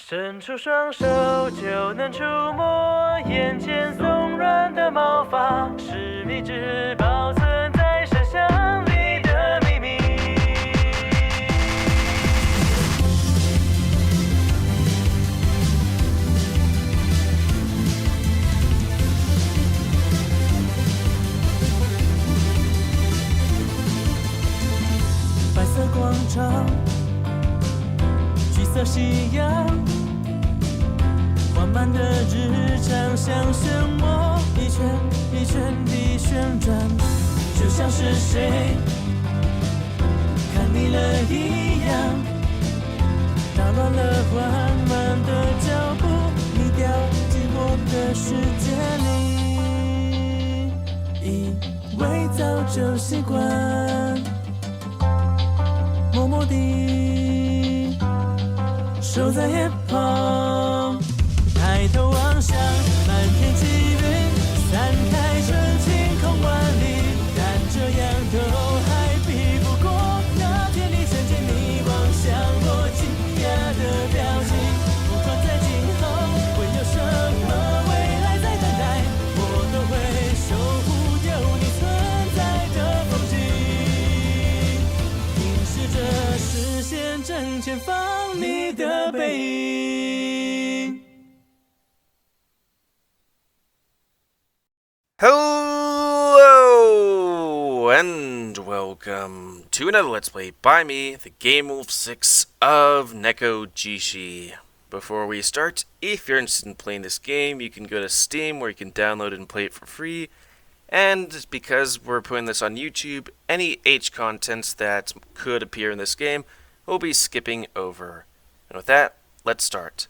伸出双手就能触摸眼前松软的毛发，是你只保存在深箱里的秘密。白色广场，橘色夕阳，缓慢的日常像漩涡，一圈一圈地旋转，就像是谁看腻了一样，打乱了缓慢的脚步，你掉进我的世界里，以为早就习惯，默默地守在眼旁，抬头望向满天积云，散开成晴空万里，但这样都还比不过那天你看见你望向我惊讶的表情。不管在今后会有什么未来在等待，我都会守护有你存在的风景，凝视着视线正前方你的背影。Hello and welcome to another Let's Play by me, the GamerWolfSix of Nekojishi. Before we start, if you're interested in playing this game, you can go to Steam where you can download it and play it for free. And because we're putting this on YouTube, any H contents that could appear in this game we'll be skipping over. And with that, let's start.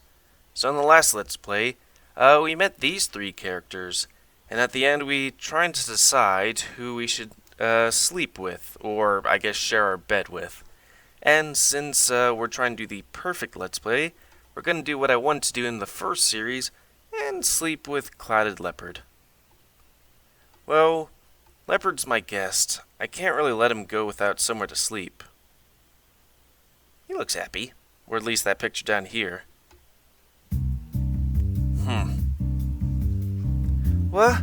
So in the last Let's Play, we met these three characters, and at the end we tried to decide who we should sleep with, or I guess share our bed with. And since we're trying to do the perfect Let's Play, we're going to do what I wanted to do in the first series, and sleep with Clouded Leopard. Well, Leopard's my guest. I can't really let him go without somewhere to sleep. He looks happy, or at least that picture down here. What?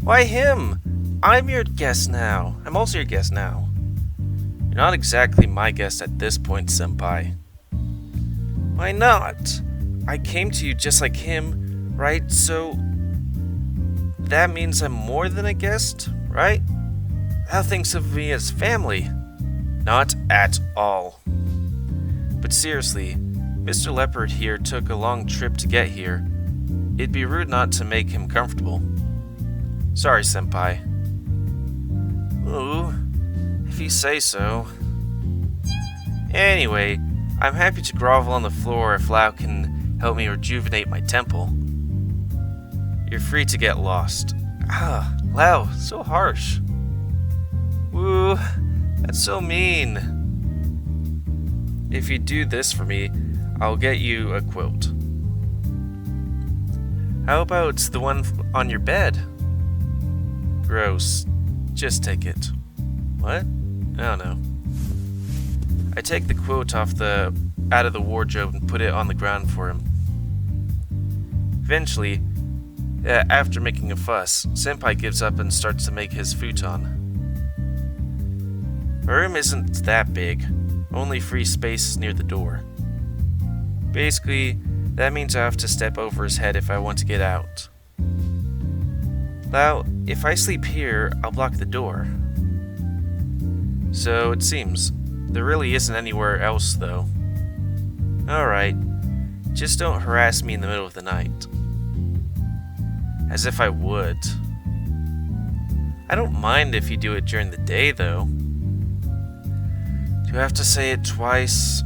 Why him? I'm your guest now. I'm also your guest now. You're not exactly my guest at this point, senpai. Why not? I came to you just like him, right? So that means I'm more than a guest, right? Thou thinks of me as family. Not at all. But seriously, Mr. Leopard here took a long trip to get here. It'd be rude not to make him comfortable. Sorry, senpai. Ooh, if you say so. Anyway, I'm happy to grovel on the floor if Lao can help me rejuvenate my temple. You're free to get lost. Ah, Lao, so harsh. Woo, that's so mean. If you do this for me, I'll get you a quilt. How about the one on your bed? Gross. Just take it. What? I don't know. I take the quilt out of the wardrobe and put it on the ground for him. Eventually, after making a fuss, senpai gives up and starts to make his futon. My room isn't that big, only free space near the door. Basically, that means I have to step over his head if I want to get out. Now, if I sleep here, I'll block the door. So it seems. There really isn't anywhere else, though. Alright, just don't harass me in the middle of the night. As if I would. I don't mind if you do it during the day, though. Do I have to say it twice?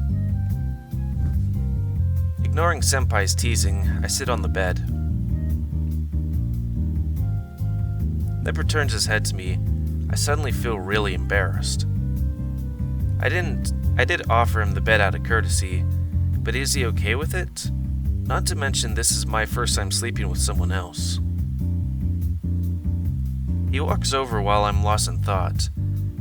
Ignoring senpai's teasing, I sit on the bed. Leopard turns his head to me. I suddenly feel really embarrassed. I did offer him the bed out of courtesy, but is he okay with it? Not to mention this is my first time sleeping with someone else. He walks over while I'm lost in thought.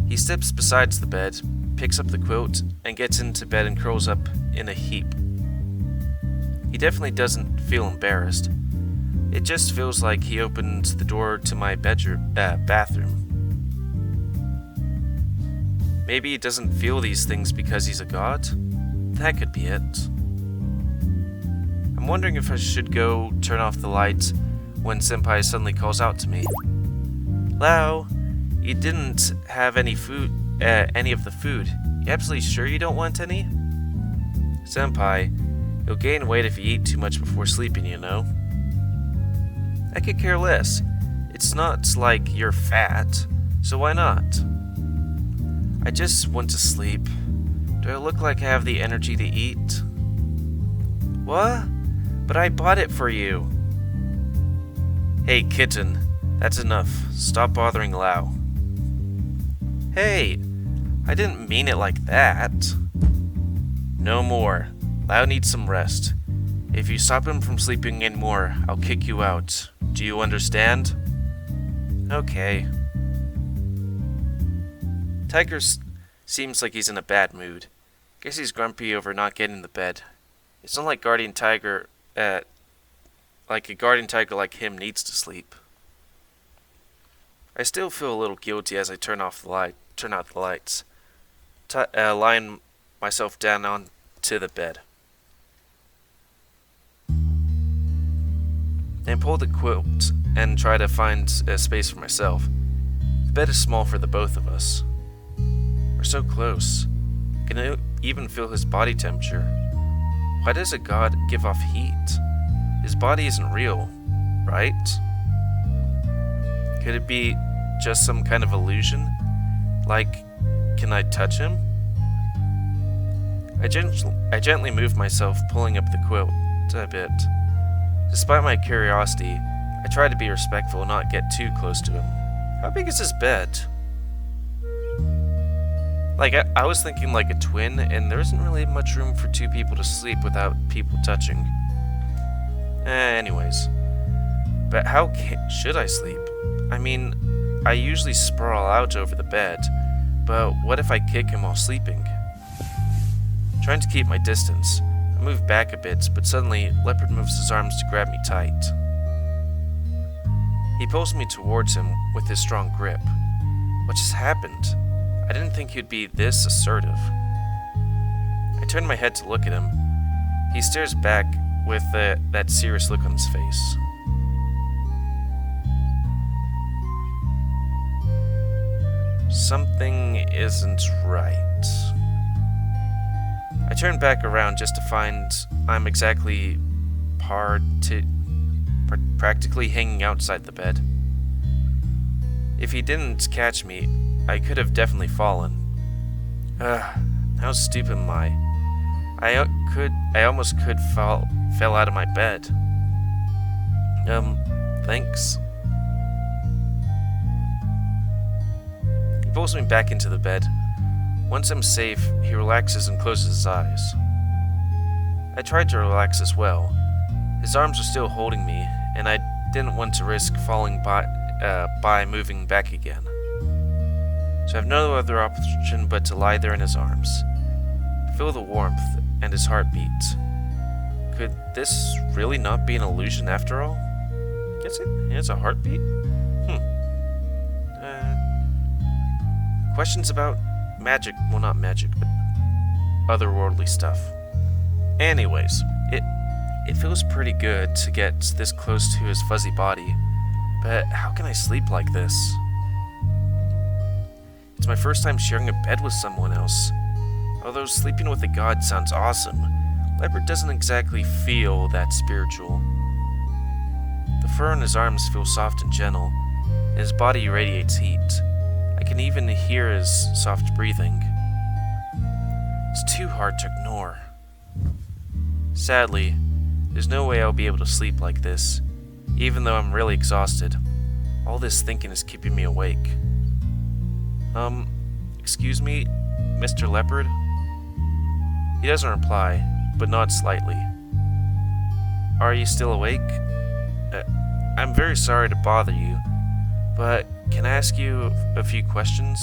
He steps beside the bed, picks up the quilt, and gets into bed and curls up in a heap. He definitely doesn't feel embarrassed. It just feels like he opened the door to my bathroom. Maybe he doesn't feel these things because he's a god? That could be it. I'm wondering if I should go turn off the lights when Senpai suddenly calls out to me. Lao, you didn't have any of the food. You absolutely sure you don't want any? Senpai, you'll gain weight if you eat too much before sleeping, you know. I could care less. It's not like you're fat, so why not? I just want to sleep. Do I look like I have the energy to eat? What? But I bought it for you. Hey, kitten. That's enough. Stop bothering Lao. Hey, I didn't mean it like that. No more. Lao needs some rest. If you stop him from sleeping anymore, I'll kick you out. Do you understand? Okay. Tiger seems like he's in a bad mood. Guess he's grumpy over not getting the bed. It's not like a guardian tiger like him needs to sleep. I still feel a little guilty as I turn out the lights, lying myself down onto the bed. And pull the quilt and try to find a space for myself. The bed is small for the both of us. We're so close. I can even feel his body temperature. Why does a god give off heat? His body isn't real, right? Could it be just some kind of illusion? Like, can I touch him? I gently move myself, pulling up the quilt a bit. Despite my curiosity, I try to be respectful and not get too close to him. How big is his bed? Like, I was thinking like a twin, and there isn't really much room for two people to sleep without people touching. Anyways. But how should I sleep? I mean, I usually sprawl out over the bed, but what if I kick him while sleeping? Trying to keep my distance, I move back a bit, but suddenly Leopard moves his arms to grab me tight. He pulls me towards him with his strong grip. What just happened? I didn't think he'd be this assertive. I turn my head to look at him. He stares back with that serious look on his face. Something isn't right. I turn back around just to find I'm exactly practically hanging outside the bed. If he didn't catch me, I could have definitely fallen. How stupid am I? I almost fell out of my bed. Thanks. He pulls me back into the bed. Once I'm safe, he relaxes and closes his eyes. I tried to relax as well. His arms were still holding me, and I didn't want to risk falling by moving back again. So I have no other option but to lie there in his arms. Feel the warmth and his heartbeat. Could this really not be an illusion after all? Guess it has a heartbeat? Questions about magic, well, not magic, but otherworldly stuff. Anyways, it feels pretty good to get this close to his fuzzy body, but how can I sleep like this? It's my first time sharing a bed with someone else. Although sleeping with a god sounds awesome, Leopard doesn't exactly feel that spiritual. The fur on his arms feels soft and gentle, and his body radiates heat. I can even hear his soft breathing. It's too hard to ignore. Sadly, there's no way I'll be able to sleep like this, even though I'm really exhausted. All this thinking is keeping me awake. Excuse me, Mr. Leopard? He doesn't reply, but nods slightly. Are you still awake? I'm very sorry to bother you, but can I ask you a few questions?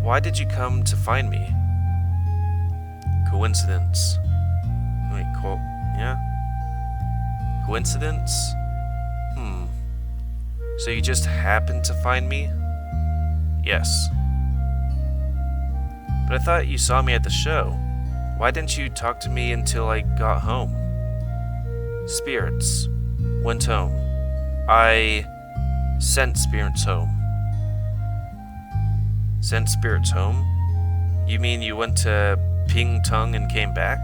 Why did you come to find me? Coincidence. Wait, coincidence? So you just happened to find me? Yes. But I thought you saw me at the show. Why didn't you talk to me until I got home? Spirits went home. I sent spirits home. Sent spirits home? You mean you went to Ping Tung and came back?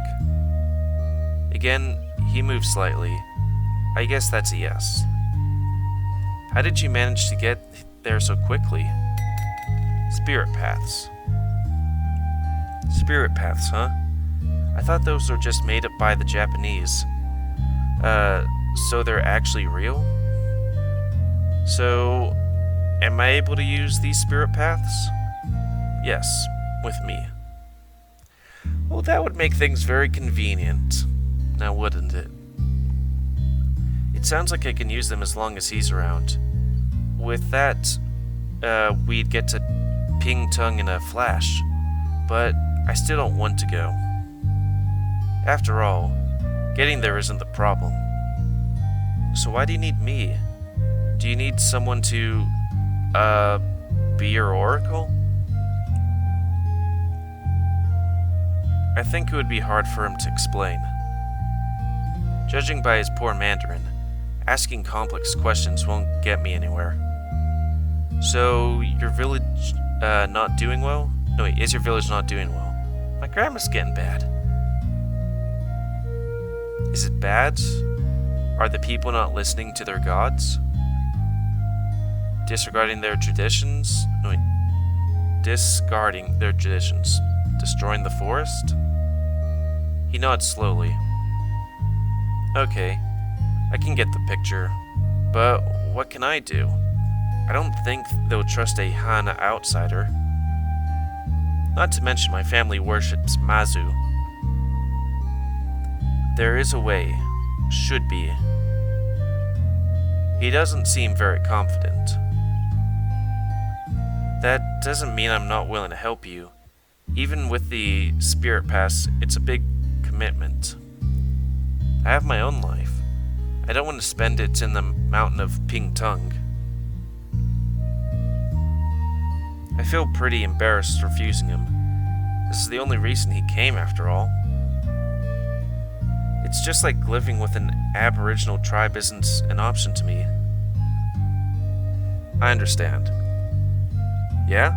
Again, he moved slightly. I guess that's a yes. How did you manage to get there so quickly? Spirit paths. Spirit paths, huh? I thought those were just made up by the Japanese. So they're actually real? So, am I able to use these spirit paths? Yes, with me. Well, that would make things very convenient, now wouldn't it? It sounds like I can use them as long as he's around. With that, we'd get to Ping Tung in a flash, but I still don't want to go. After all, getting there isn't the problem. So why do you need me? Do you need someone to, be your oracle? I think it would be hard for him to explain. Judging by his poor Mandarin, asking complex questions won't get me anywhere. So, your village, not doing well? No, wait, is your village not doing well? My grandma's getting bad. Is it bad? Are the people not listening to their gods? Disregarding their traditions? No, wait. Discarding their traditions. Destroying the forest? He nods slowly. Okay, I can get the picture, but what can I do? I don't think they'll trust a Han outsider. Not to mention my family worships Mazu. There is a way. Should be. He doesn't seem very confident. That doesn't mean I'm not willing to help you. Even with the spirit pass, it's a big commitment. I have my own life. I don't want to spend it in the mountain of Ping Tung. I feel pretty embarrassed refusing him. This is the only reason he came, after all. It's just like living with an aboriginal tribe isn't an option to me. I understand. Yeah?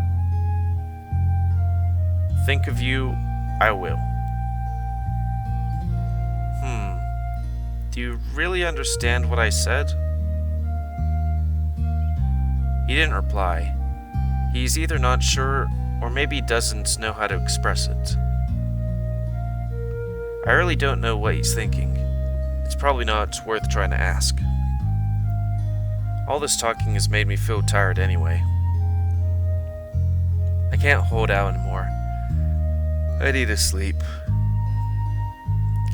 Think of you, I will. Do you really understand what I said? He didn't reply. He's either not sure, or maybe doesn't know how to express it. I really don't know what he's thinking. It's probably not worth trying to ask. All this talking has made me feel tired anyway. I can't hold out anymore. I need to sleep.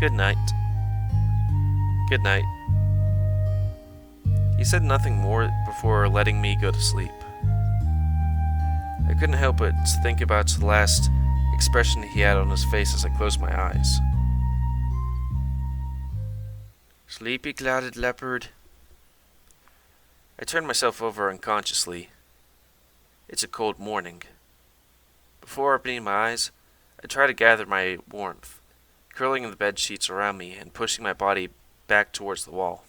Good night. Good night. He said nothing more before letting me go to sleep. I couldn't help but think about the last expression he had on his face as I closed my eyes. Sleepy clouded leopard. I turned myself over unconsciously. It's a cold morning. Before opening my eyes, I try to gather my warmth, curling in the bed sheets around me and pushing my body back towards the wall.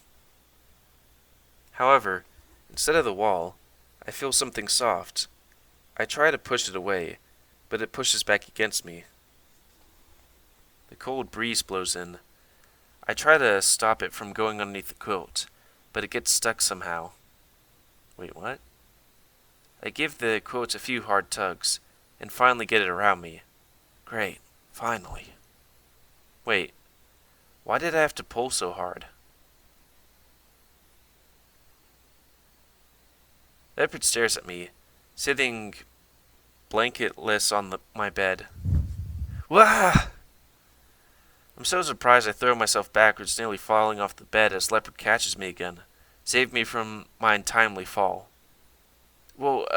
However, instead of the wall, I feel something soft. I try to push it away, but it pushes back against me. The cold breeze blows in. I try to stop it from going underneath the quilt, but it gets stuck somehow. Wait, what? I give the quilt a few hard tugs, and finally get it around me. Great, finally. Wait, why did I have to pull so hard? Leopard stares at me, sitting blanketless on my bed. Wah! I'm so surprised I throw myself backwards, nearly falling off the bed as Leopard catches me again, saving me from my untimely fall. Well,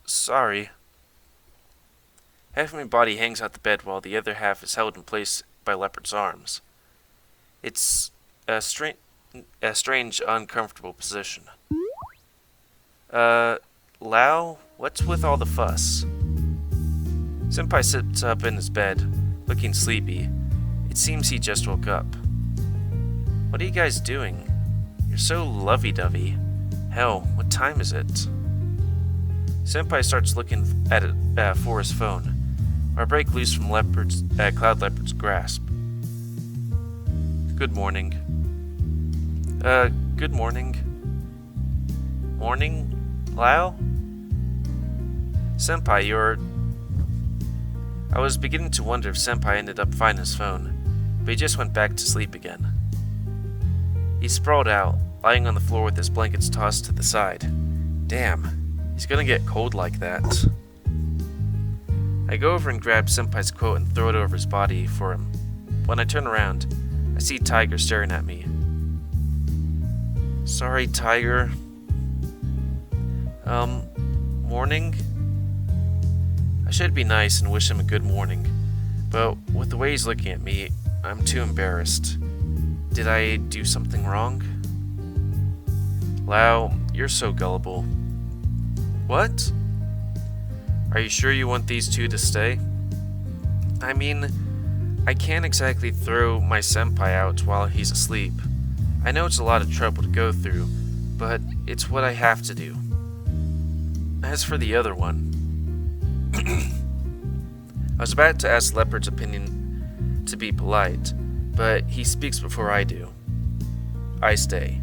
sorry. Half of my body hangs out the bed while the other half is held in place by Leopard's arms. It's strange, uncomfortable position. Lao, what's with all the fuss? Senpai sits up in his bed, looking sleepy. It seems he just woke up. What are you guys doing? You're so lovey-dovey. Hell, what time is it? Senpai starts looking at it for his phone. I break loose from Cloud Leopard's grasp. Good morning. Good morning. Morning, Lao? Senpai, you're... I was beginning to wonder if Senpai ended up finding his phone, but he just went back to sleep again. He sprawled out, lying on the floor with his blankets tossed to the side. Damn, he's gonna get cold like that. I go over and grab Senpai's coat and throw it over his body for him. When I turn around, I see Tiger staring at me. Sorry, Tiger. Morning? I should be nice and wish him a good morning, but with the way he's looking at me, I'm too embarrassed. Did I do something wrong? Lao, you're so gullible. What? Are you sure you want these two to stay? I mean, I can't exactly throw my senpai out while he's asleep. I know it's a lot of trouble to go through, but it's what I have to do. As for the other one... I was about to ask Leopard's opinion to be polite, but he speaks before I do. I stay.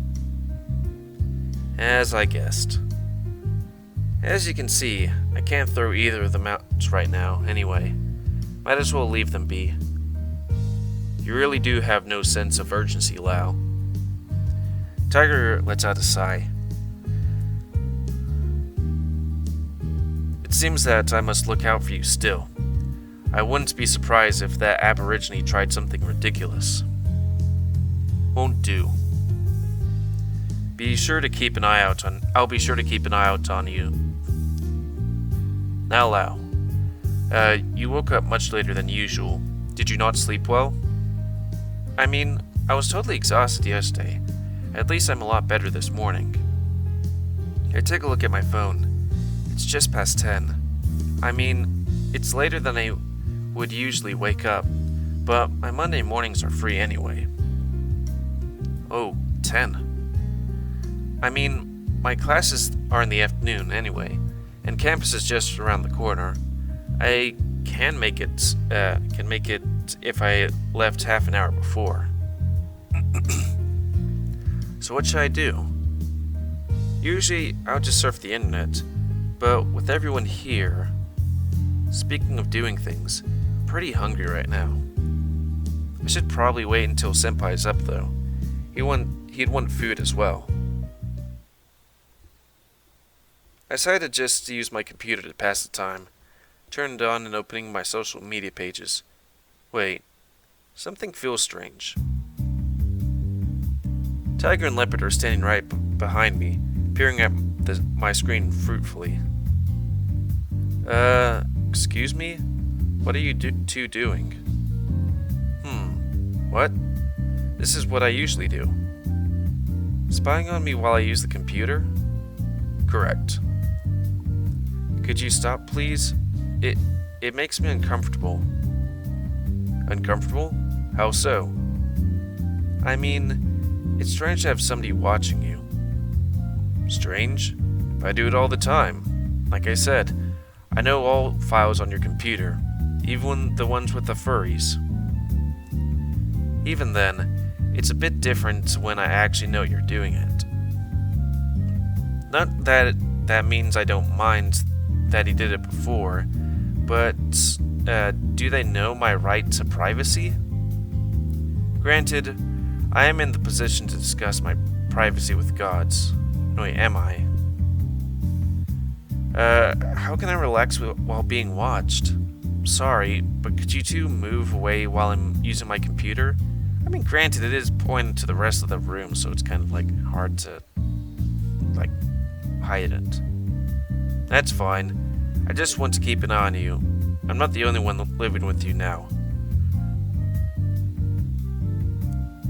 As I guessed. As you can see, I can't throw either of them out right now, anyway. Might as well leave them be. You really do have no sense of urgency, Lao. Tiger lets out a sigh. It seems that I must look out for you still. I wouldn't be surprised if that aborigine tried something ridiculous. Won't do. Be sure to keep an eye out on... I'll be sure to keep an eye out on you. Now, Lao. You woke up much later than usual. Did you not sleep well? I mean, I was totally exhausted yesterday. At least I'm a lot better this morning. I take a look at my phone. It's just past 10. I mean, it's later than I would usually wake up, but my Monday mornings are free anyway. Oh, 10. I mean, my classes are in the afternoon anyway, and campus is just around the corner. I can make it if I left half an hour before. So what should I do? Usually, I'll just surf the internet, but with everyone here, speaking of doing things, I'm pretty hungry right now. I should probably wait until Senpai's up though. He'd want food as well. I decided just to use my computer to pass the time. Turned it on and opening my social media pages. Wait, something feels strange. Tiger and Leopard are standing right behind me, peering at my screen fruitfully. Excuse me? What are you two doing? What? This is what I usually do. Spying on me while I use the computer? Correct. Could you stop, please? It makes me uncomfortable. Uncomfortable? How so? I mean, it's strange to have somebody watching you. Strange? I do it all the time. Like I said, I know all files on your computer, even the ones with the furries. Even then, it's a bit different when I actually know you're doing it. Not that that means I don't mind that he did it before, but do they know my right to privacy? Granted, I am in the position to discuss my privacy with gods. Wait, am I? How can I relax while being watched? Sorry, but could you two move away while I'm using my computer? I mean, granted, it is pointed to the rest of the room, so it's kind of, hard to, hide it. That's fine. I just want to keep an eye on you. I'm not the only one living with you now.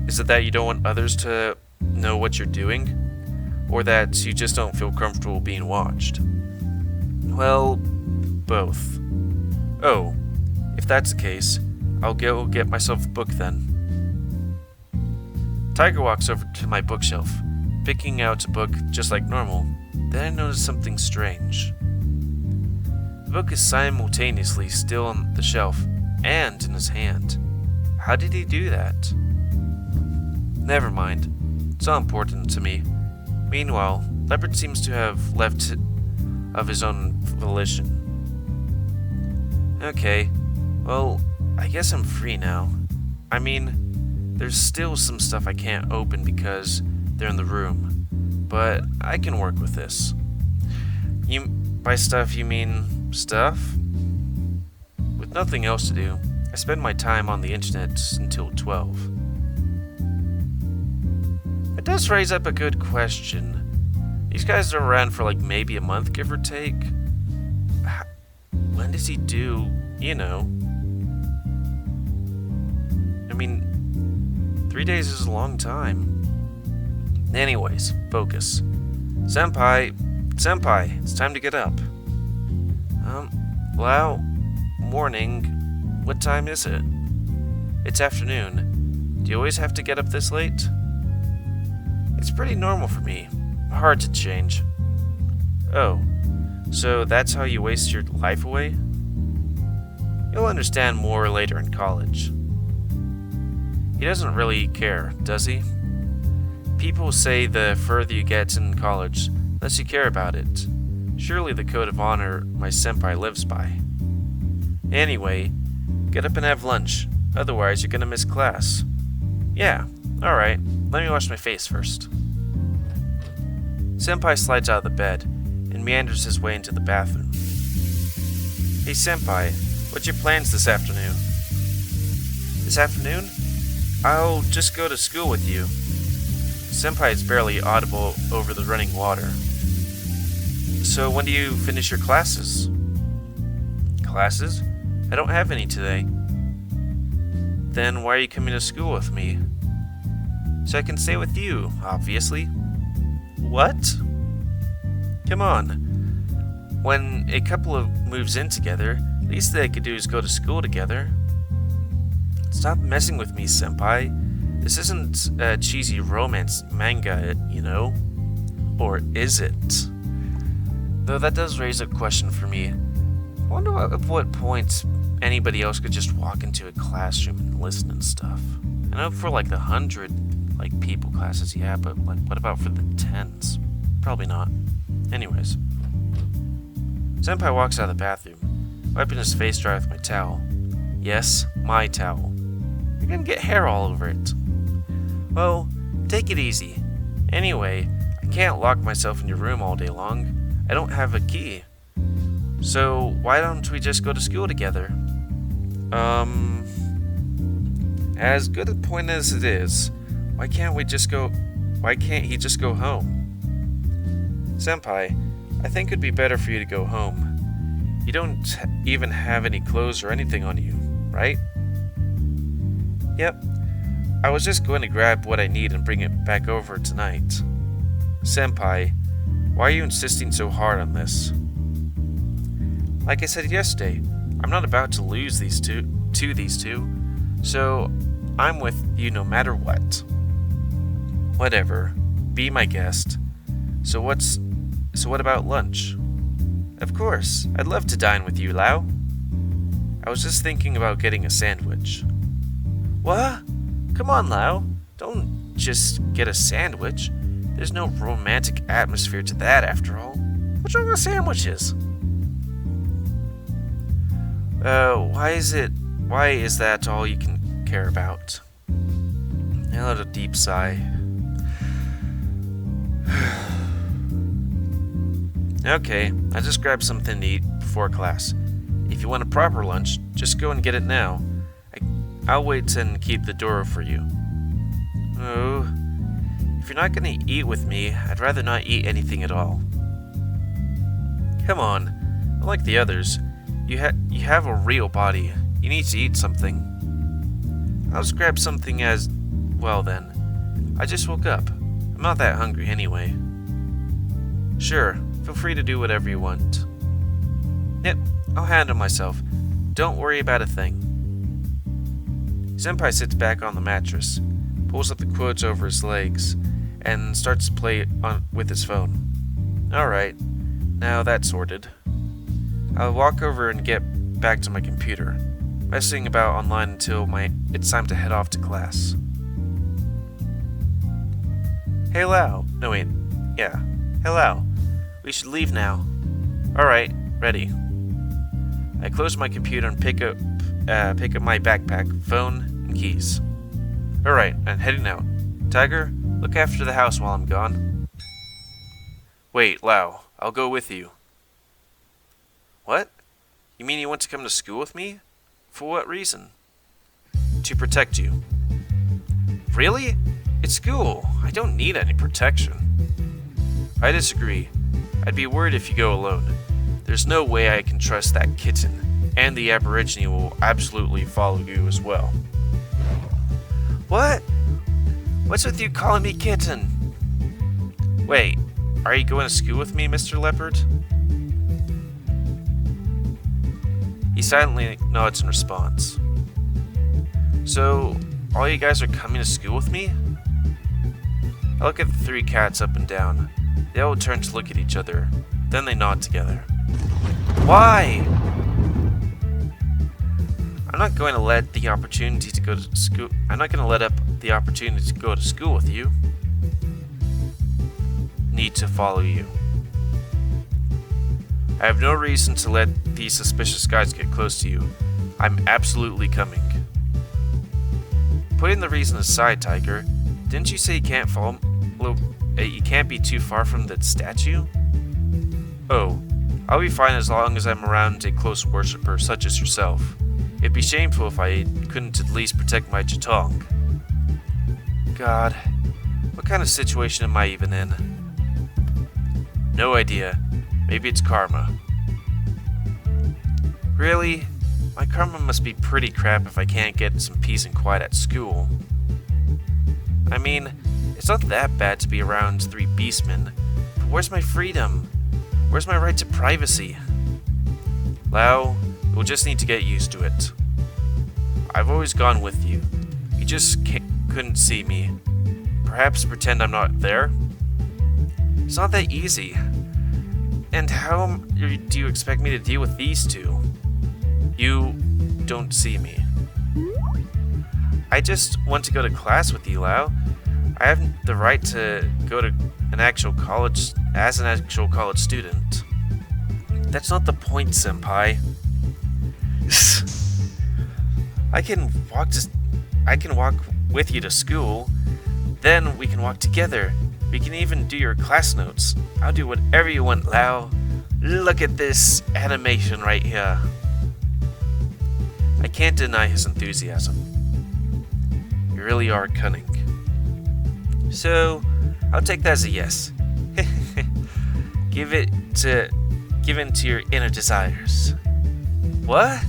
Is it that you don't want others to know what you're doing? Or that you just don't feel comfortable being watched? Well, both. Oh, if that's the case, I'll go get myself a book then. Tiger walks over to my bookshelf, picking out a book just like normal. Then I notice something strange. The book is simultaneously still on the shelf and in his hand. How did he do that? Never mind. It's not important to me. Meanwhile, Leopard seems to have left of his own volition. Okay, well, I guess I'm free now. I mean, there's still some stuff I can't open because they're in the room, but I can work with this. By stuff, you mean stuff? With nothing else to do, I spend my time on the internet until 12. It does raise up a good question. These guys are around for like maybe a month, give or take. When does he do, you know? I mean, 3 days is a long time. Anyways, focus. Senpai, it's time to get up. Well, morning. What time is it? It's afternoon. Do you always have to get up this late? It's pretty normal for me. Hard to change. Oh, so that's how you waste your life away? You'll understand more later in college. He doesn't really care, does he? People say the further you get in college, less you care about it. Surely the code of honor my senpai lives by. Anyway, get up and have lunch, otherwise you're gonna miss class. Yeah, alright, let me wash my face first. Senpai slides out of the bed and meanders his way into the bathroom. Hey senpai, what's your plans this afternoon? This afternoon? I'll just go to school with you. Senpai is barely audible over the running water. So when do you finish your classes? Classes? I don't have any today. Then why are you coming to school with me? So I can stay with you, obviously. What? Come on. When a couple moves in together, the least they could do is go to school together. Stop messing with me, senpai. This isn't a cheesy romance manga, you know? Or is it? Though that does raise a question for me. I wonder at what point anybody else could just walk into a classroom and listen and stuff. I know for like the 100 people classes, yeah, but what about for the 10s? Probably not. Anyways. Senpai walks out of the bathroom, wiping his face dry with my towel. Yes, my towel. You're gonna get hair all over it. Well, take it easy. Anyway, I can't lock myself in your room all day long. I don't have a key. So, why don't we just go to school together? As good a point as it is, why can't he just go home? Senpai, I think it'd be better for you to go home. You don't even have any clothes or anything on you, right? Yep. I was just going to grab what I need and bring it back over tonight. Senpai, why are you insisting so hard on this? Like I said yesterday, I'm not about to lose these two, so I'm with you no matter what. Whatever, be my guest. So what about lunch? Of course, I'd love to dine with you, Lao. I was just thinking about getting a sandwich. What? Come on, Lao. Don't just get a sandwich. There's no romantic atmosphere to that after all. What's wrong with sandwiches? Why is that all you can care about? I let a deep sigh. Okay, I just grabbed something to eat before class. If you want a proper lunch, just go and get it now. I'll wait and keep the door for you. Oh, if you're not going to eat with me, I'd rather not eat anything at all. Come on, unlike the others, you have a real body. You need to eat something. I'll just grab something as well then. I just woke up. not that hungry anyway. Sure, feel free to do whatever you want. Yep, I'll handle myself. Don't worry about a thing. Senpai sits back on the mattress, pulls up the quotes over his legs, and starts to play with his phone. Alright, now that's sorted. I'll walk over and get back to my computer, messing about online until it's time to head off to class. Hey Lau. No wait. Yeah. Hey Lau. We should leave now. Alright, ready. I close my computer and pick up my backpack, phone, and keys. Alright, I'm heading out. Tiger, look after the house while I'm gone. Wait, Lau, I'll go with you. What? You mean you want to come to school with me? For what reason? To protect you. Really? It's school. I don't need any protection. I disagree. I'd be worried if you go alone. There's no way I can trust that kitten, and the Aborigine will absolutely follow you as well. What? What's with you calling me kitten? Wait, are you going to school with me, Mr. Leopard? He silently nods in response. So, all you guys are coming to school with me? I look at the three cats up and down. They all turn to look at each other. Then they nod together. Why? I'm not going to let up the opportunity to go to school with you. Need to follow you. I have no reason to let these suspicious guys get close to you. I'm absolutely coming. Putting the reason aside, Tiger, didn't you say you can't you can't be too far from the statue? Oh, I'll be fine as long as I'm around a close worshipper such as yourself. It'd be shameful if I couldn't at least protect my Chitong. God, what kind of situation am I even in? No idea. Maybe it's karma. Really? My karma must be pretty crap if I can't get some peace and quiet at school. I mean, it's not that bad to be around three beastmen, but where's my freedom? Where's my right to privacy? Lau, we'll just need to get used to it. I've always gone with you. You just couldn't see me. Perhaps pretend I'm not there? It's not that easy. And how do you expect me to deal with these two? You don't see me. I just want to go to class with you, Lau. I have the right to go to an actual college as an actual college student. That's not the point, Senpai. I can walk with you to school. Then we can walk together. We can even do your class notes. I'll do whatever you want, Lau. Look at this animation right here. I can't deny his enthusiasm. You really are cunning. So, I'll take that as a yes. Give in to your inner desires. What?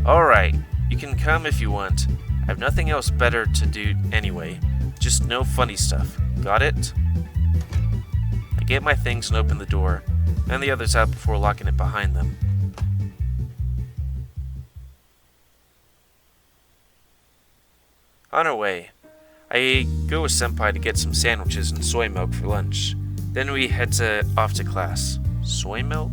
Alright, you can come if you want. I have nothing else better to do anyway. Just no funny stuff. Got it? I get my things and open the door, and the others out before locking it behind them. On our way, I go with Senpai to get some sandwiches and soy milk for lunch. Then we head off to class. Soy milk?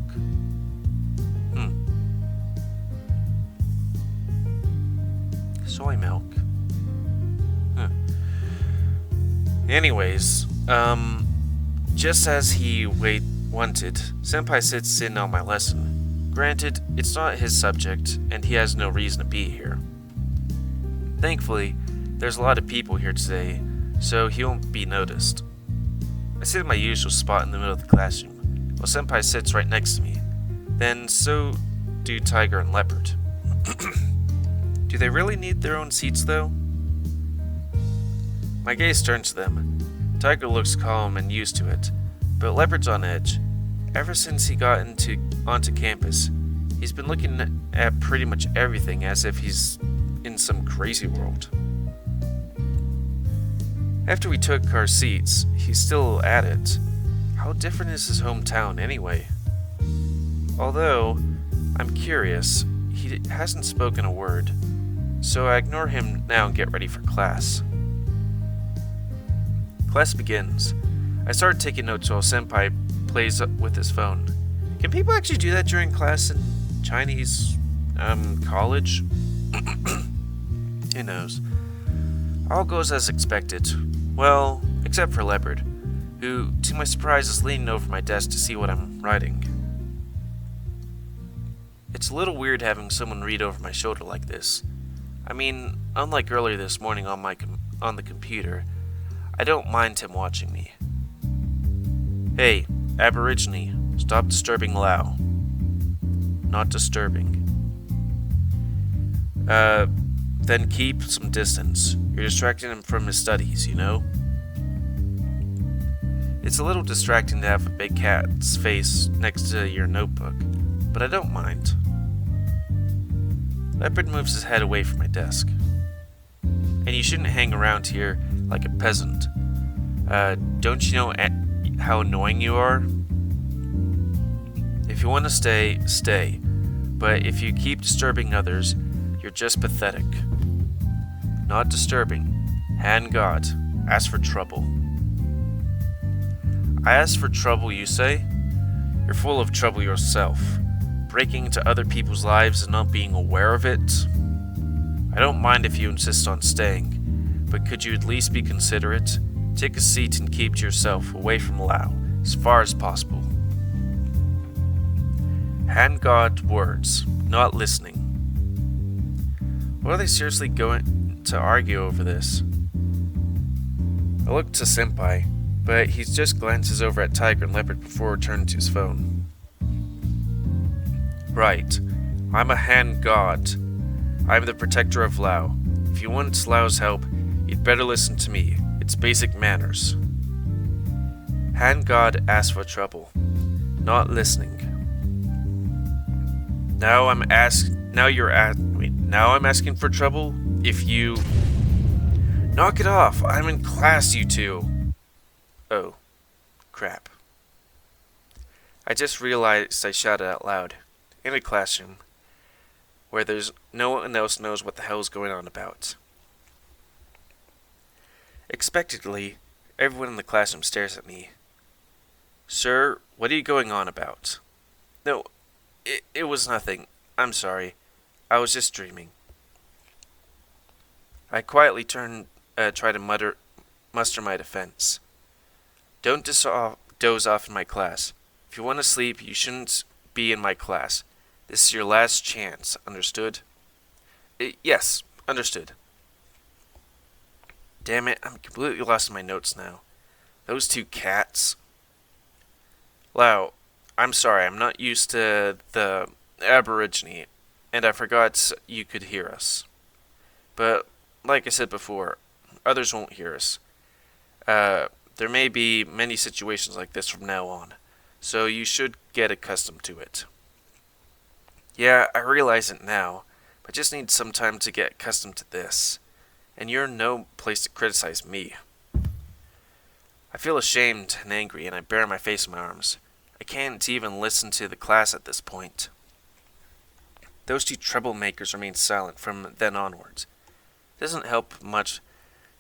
Soy milk. Anyways, just as he wanted, Senpai sits in on my lesson. Granted, it's not his subject, and he has no reason to be here. Thankfully, there's a lot of people here today, so he won't be noticed. I sit in my usual spot in the middle of the classroom, while Senpai sits right next to me. Then so do Tiger and Leopard. Do they really need their own seats, though? My gaze turns to them. Tiger looks calm and used to it, but Leopard's on edge. Ever since he got onto campus, he's been looking at pretty much everything as if he's in some crazy world. After we took our seats, he's still at it. How different is his hometown anyway? Although, I'm curious, he hasn't spoken a word, so I ignore him now and get ready for class. Class begins. I start taking notes while Senpai plays with his phone. Can people actually do that during class in Chinese, college? Who knows? All goes as expected. Well, except for Leopard, who, to my surprise, is leaning over my desk to see what I'm writing. It's a little weird having someone read over my shoulder like this. I mean, unlike earlier this morning on the computer, I don't mind him watching me. Hey, Aborigine, stop disturbing Lao. Not disturbing. Then keep some distance. You're distracting him from his studies, you know? It's a little distracting to have a big cat's face next to your notebook, but I don't mind. Leopard moves his head away from my desk. And you shouldn't hang around here like a peasant. Don't you know how annoying you are? If you want to stay, stay. But if you keep disturbing others, you're just pathetic. Not disturbing. Hand God. Ask for trouble. I ask for trouble, you say? You're full of trouble yourself. Breaking into other people's lives and not being aware of it? I don't mind if you insist on staying, but could you at least be considerate? Take a seat and keep to yourself, away from Lao, as far as possible. Hand God words, not listening. What are they seriously going to argue over this? I look to Senpai, but he just glances over at Tiger and Leopard before returning to his phone. Right. I'm a hand god. I'm the protector of Lao. If you want Lao's help, you'd better listen to me. It's basic manners. Hand god asks for trouble. Not listening. Now I'm asking for trouble if you... Knock it off. I'm in class, you two. Oh. Crap. I just realized I shouted out loud. In a classroom where there's no one else knows what the hell's going on about. Expectedly, everyone in the classroom stares at me. Sir, what are you going on about? No, it was nothing. I'm sorry. I was just dreaming. I quietly try to muster my defense. Don't doze off in my class. If you want to sleep, you shouldn't be in my class. This is your last chance, understood? Yes, understood. Damn it, I'm completely lost in my notes now. Those two cats. Lao, I'm sorry, I'm not used to the Aborigine, and I forgot you could hear us. But, like I said before, others won't hear us. There may be many situations like this from now on, so you should get accustomed to it. Yeah, I realize it now, but I just need some time to get accustomed to this. And you're no place to criticize me. I feel ashamed and angry, and I bury my face in my arms. I can't even listen to the class at this point. Those two troublemakers remain silent from then onwards. It doesn't help much,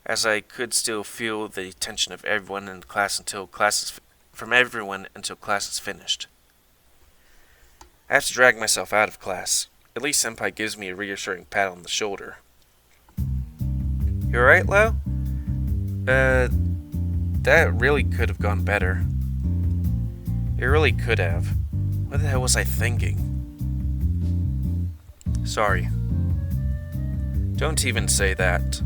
as I could still feel the tension of everyone in the class until class is finished. I have to drag myself out of class. At least Senpai gives me a reassuring pat on the shoulder. You alright, Lao? That really could have gone better. It really could have. What the hell was I thinking? Sorry. Don't even say that.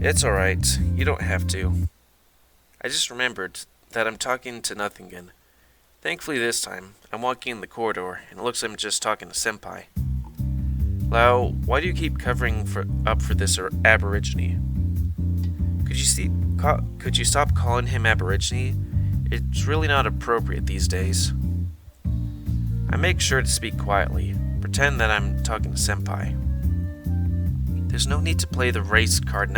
It's alright. You don't have to. I just remembered that I'm talking to nothing again. Thankfully this time, I'm walking in the corridor, and it looks like I'm just talking to Senpai. Lao, why do you keep covering up for this Aborigine? Could you stop calling him Aborigine? It's really not appropriate these days. I make sure to speak quietly, pretend that I'm talking to Senpai. There's no need to play the race card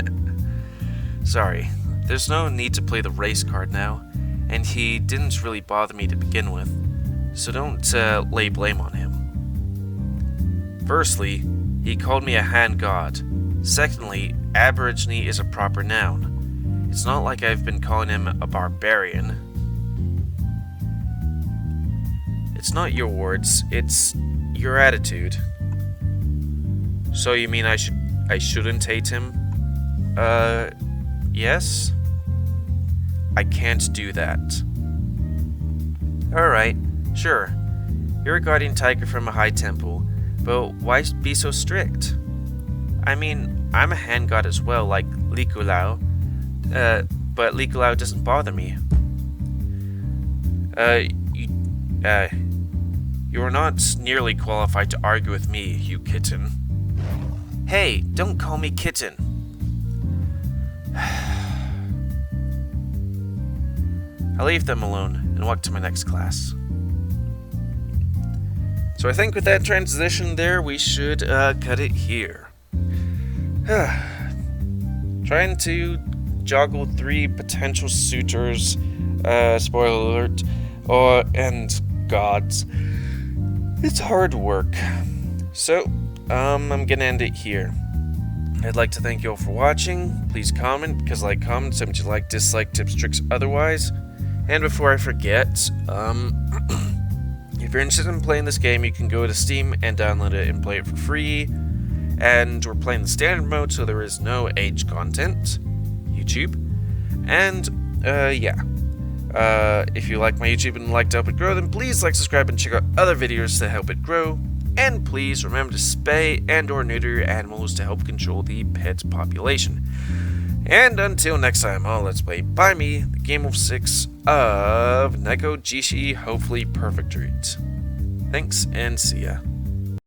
Sorry, there's no need to play the race card now, and he didn't really bother me to begin with, so don't lay blame on him. Firstly, he called me a hand god. Secondly, Aborigine is a proper noun. It's not like I've been calling him a barbarian. It's not your words, it's your attitude. So you mean I shouldn't hate him? Yes? I can't do that. Alright, sure. You're a guardian tiger from a high temple, but why be so strict? I mean, I'm a hand god as well, like Likulao, but Likulao doesn't bother me. You're not nearly qualified to argue with me, you kitten. Hey, don't call me kitten. I'll leave them alone and walk to my next class. So I think with that transition there, we should cut it here. Trying to juggle 3 potential suitors, spoiler alert, and gods. It's hard work. So, I'm gonna end it here. I'd like to thank you all for watching. Please comment, because like comments, something you like, dislike, tips, tricks, otherwise. And before I forget, if you're interested in playing this game, you can go to Steam and download it and play it for free. And we're playing the standard mode, so there is no age content. YouTube. And, yeah. If you like my YouTube and would like to help it grow, then please like, subscribe, and check out other videos to help it grow. And please remember to spay and or neuter your animals to help control the pet population. And until next time, let's play by me, the GamerWolfSix of Nekojishi, hopefully perfect treat. Thanks, and see ya.